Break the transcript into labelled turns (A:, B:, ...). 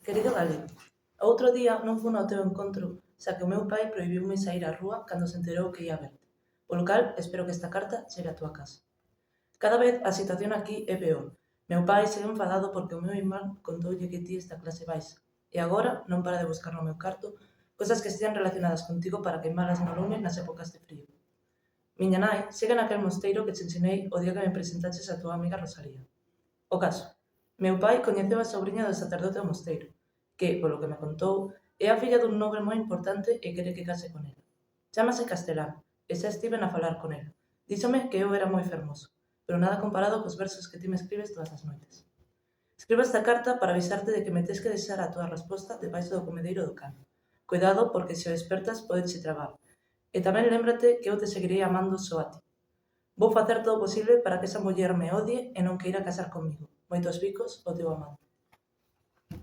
A: Querido galego, outro día non fun ao teu encontro, xa que o meu pai prohibiume saír á rúa cando se enterou que ia verte. Polo cal, espero que esta carta chegue á túa casa. Cada vez a situación aquí é peor. Meu pai segue enfadado porque o meu irmán contoulle que ti esta clase baixa, e agora non para de buscar no meu carto cosas que estean relacionadas contigo para queimalas no lume nas épocas de frío. Miña nai segue naquel mosteiro que te ensinei o día que me presentaches a túa amiga Rosalía. O caso, meu pai coñeceu a sobrinha do sacerdote do mosteiro, que, polo que me contou, é a filla dun nobre moi importante e quere que case con ela. Chámase Castelán, e xa estiven a falar con ela. Díxome que eu era moi fermoso, pero nada comparado cos versos que ti me escribes todas as noites. Escribo esta carta para avisarte de que me tes que deixar a túa resposta debaixo do comedeiro do can. Cuidado porque se o despertas podeche trabar. E tamén lémbrate que eu te seguirei amando só a ti. Vou facer todo o posible para que esa muller me odie e non queira casar comigo. Moitos bicos, o teu amado.